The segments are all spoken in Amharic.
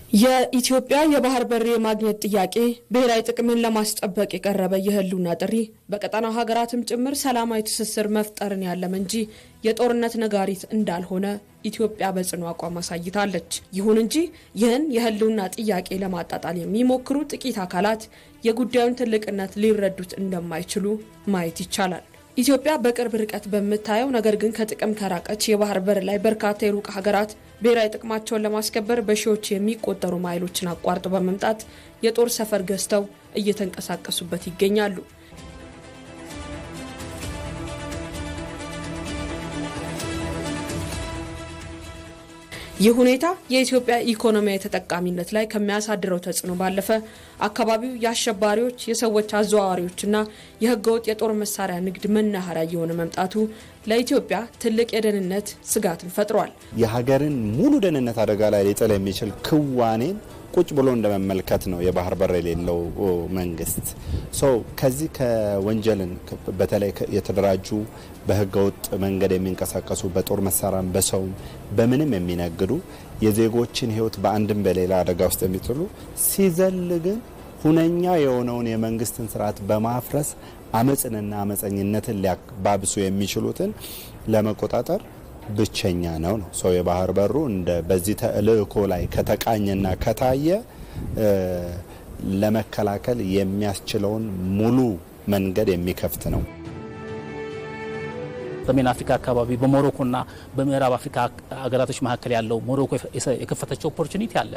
የኢትዮጵያ የባህር በር የማግኘት ጥያቄ ብሔራዊ ጥቅምን ለማስጠበቅ የቀረበ የህልውና ጥሪ በቀጠናው ሀገራትም ጭምር ሰላማዊ ትስስር መፍጠርን ያለም እንጂ የጦርነት ነጋሪት እንዳልሆነ ኢትዮጵያ በጽኑ አቋም አሳይታለች። ይሁን እንጂ ይህን የህልውና ጥያቄ ለማጣጣል የሚሞክሩ ጥቂት አካላት የጉዳዩን ትልቅነት ሊረዱት እንደማይችሉ ማየት ይቻላል። ኢትዮጵያ በቅርብ ርቀት በመታየው ነገር ግን ከጥቅም ከራቀች የባህር በር ላይ በርካታ የሩቅ ሀገራት ብሔራዊ ጥቅማቸውን ለማስከበር በሺዎች የሚቆጠሩ ማይሎችን አቋርጠው በመምጣት የጦር ሰፈር ገዝተው እየተንቀሳቀሱበት ይገኛሉ። ይህ ሁኔታ የኢትዮጵያ ኢኮኖሚያዊ ተጠቃሚነት ላይ ከሚያሳድረው ተጽዕኖ ባለፈ አካባቢው የአሸባሪዎች የሰዎች አዘዋዋሪዎችና የህገወጥ የጦር መሳሪያ ንግድ መናኸሪያ የሆነ መምጣቱ ለኢትዮጵያ ትልቅ የደህንነት ስጋትን ፈጥሯል። የሀገርን ሙሉ ደህንነት አደጋ ላይ ሊጥል የሚችል ክዋኔን ቁጭ ብሎ እንደመመልከት ነው የባህር በር የሌለው መንግስት። ከዚህ ከወንጀልን በተለይ የተደራጁ በህገወጥ መንገድ የሚንቀሳቀሱ በጦር መሳሪያ በሰው በምንም የሚነግዱ የዜጎችን ህይወት በአንድም በሌላ አደጋ ውስጥ የሚጥሉ ሲዘል ግን ሁነኛ የሆነውን የመንግስትን ስርዓት በማፍረስ አመጽንና አመጸኝነትን ሊያባብሱ የሚችሉትን ለመቆጣጠር ብቸኛ ነው። የባህር በሩ እንደ በዚህ ተልእኮ ላይ ከተቃኘና ከታየ ለመከላከል የሚያስችለውን ሙሉ መንገድ የሚከፍት ነው። በሰሜን አፍሪካ አካባቢ በሞሮኮና በምዕራብ አፍሪካ ሀገራቶች መካከል ያለው ሞሮኮ የከፈተችው ኦፖርቹኒቲ አለ።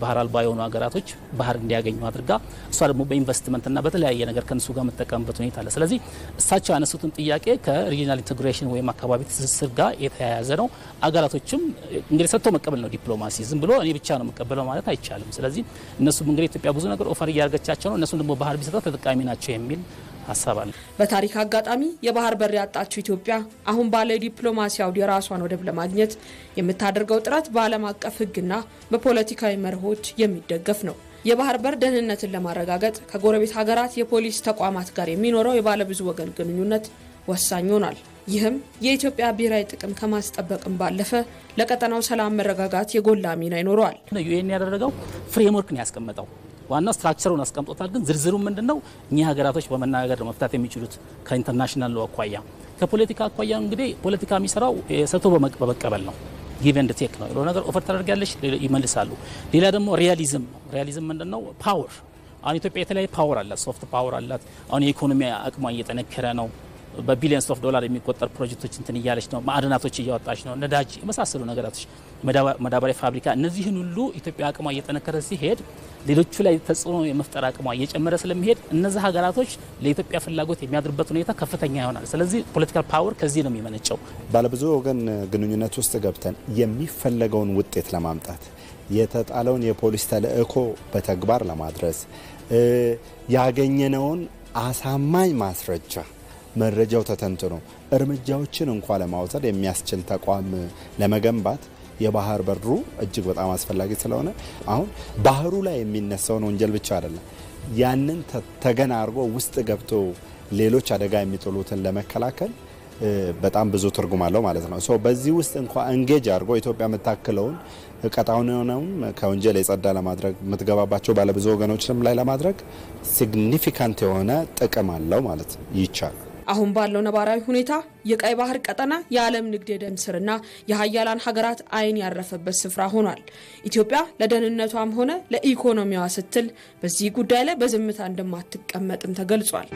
ባህር አልባ የሆኑ ሀገራቶች ባህር እንዲያገኙ አድርጋ እሷ ደግሞ በኢንቨስትመንትና በተለያየ ነገር ከነሱ ጋር መጠቀምበት ሁኔታ አለ። ስለዚህ እሳቸው ያነሱትን ጥያቄ ከሪጂናል ኢንተግሬሽን ወይም አካባቢ ትስስር ጋር የተያያዘ ነው። አገራቶችም እንግዲህ ሰጥቶ መቀበል ነው ዲፕሎማሲ። ዝም ብሎ እኔ ብቻ ነው መቀበለው ማለት አይቻልም። ስለዚህ እነሱም እንግዲህ ኢትዮጵያ ብዙ ነገር ኦፈር እያደረገቻቸው ነው፣ እነሱም ደግሞ ባህር ቢሰጣ ተጠቃሚ ናቸው የሚል ሐሳብ አለ። በታሪክ አጋጣሚ የባህር በር ያጣችው ኢትዮጵያ አሁን ባለ ዲፕሎማሲያዊ የራሷን ወደብ ለማግኘት የምታደርገው ጥረት በዓለም አቀፍ ሕግና በፖለቲካዊ መርሆች የሚደገፍ ነው። የባህር በር ደህንነትን ለማረጋገጥ ከጎረቤት ሀገራት የፖሊስ ተቋማት ጋር የሚኖረው የባለብዙ ወገን ግንኙነት ወሳኝ ሆኗል። ይህም የኢትዮጵያ ብሔራዊ ጥቅም ከማስጠበቅም ባለፈ ለቀጠናው ሰላም መረጋጋት የጎላ ሚና ይኖረዋል። ዩኤን ያደረገው ፍሬምወርክ ነው ያስቀመጠው። ዋናው ስትራክቸሩን አስቀምጦታል። ግን ዝርዝሩ ምንድነው? እኛ ሀገራቶች በመናገር መፍታት የሚችሉት ከኢንተርናሽናል ሎ አኳያ። ከፖለቲካ አኳያ እንግዲህ ፖለቲካ የሚሰራው ሰጥቶ በመቀበል ነው። ጊቭ ኤንድ ቴክ ነው። የሆነ ነገር ኦፈር ታደርጋለች፣ ይመልሳሉ። ሌላ ደግሞ ሪያሊዝም ምንድነው? ፓወር። አሁን ኢትዮጵያ የተለያየ ፓወር አላት። ሶፍት ፓወር አላት። አሁን የኢኮኖሚ አቅሟ እየጠነከረ ነው። በቢሊየንስ ኦፍ ዶላር የሚቆጠር ፕሮጀክቶች እንትን እያለች ነው። ማዕድናቶች እያወጣች ነው። ነዳጅ የመሳሰሉ ነገራቶች፣ መዳበሪያ ፋብሪካ፣ እነዚህን ሁሉ ኢትዮጵያ አቅሟ እየጠነከረ ሲሄድ ሌሎቹ ላይ ተጽዕኖ የመፍጠር አቅሟ እየጨመረ ስለሚሄድ እነዚህ ሀገራቶች ለኢትዮጵያ ፍላጎት የሚያድርበት ሁኔታ ከፍተኛ ይሆናል። ስለዚህ ፖለቲካል ፓወር ከዚህ ነው የሚመነጨው። ባለብዙ ወገን ግንኙነት ውስጥ ገብተን የሚፈለገውን ውጤት ለማምጣት የተጣለውን የፖሊስ ተልእኮ በተግባር ለማድረስ ያገኘነውን አሳማኝ ማስረጃ መረጃው ተተንትኖ እርምጃዎችን እንኳን ለማውሰድ የሚያስችል ተቋም ለመገንባት የባህር በሩ እጅግ በጣም አስፈላጊ ስለሆነ አሁን ባህሩ ላይ የሚነሳውን ወንጀል ብቻ አይደለም ያንን ተገና አድርጎ ውስጥ ገብቶ ሌሎች አደጋ የሚጥሉትን ለመከላከል በጣም ብዙ ትርጉም አለው ማለት ነው። በዚህ ውስጥ እንኳን እንጌጅ አድርጎ ኢትዮጵያ የምታክለውን ቀጣውንም ከወንጀል የጸዳ ለማድረግ የምትገባባቸው ባለብዙ ወገኖችንም ላይ ለማድረግ ሲግኒፊካንት የሆነ ጥቅም አለው ማለት ይቻላል። አሁን ባለው ነባራዊ ሁኔታ የቀይ ባህር ቀጠና የዓለም ንግድ የደም ስርና የሀያላን ሀገራት አይን ያረፈበት ስፍራ ሆኗል። ኢትዮጵያ ለደህንነቷም ሆነ ለኢኮኖሚዋ ስትል በዚህ ጉዳይ ላይ በዝምታ እንደማትቀመጥም ተገልጿል።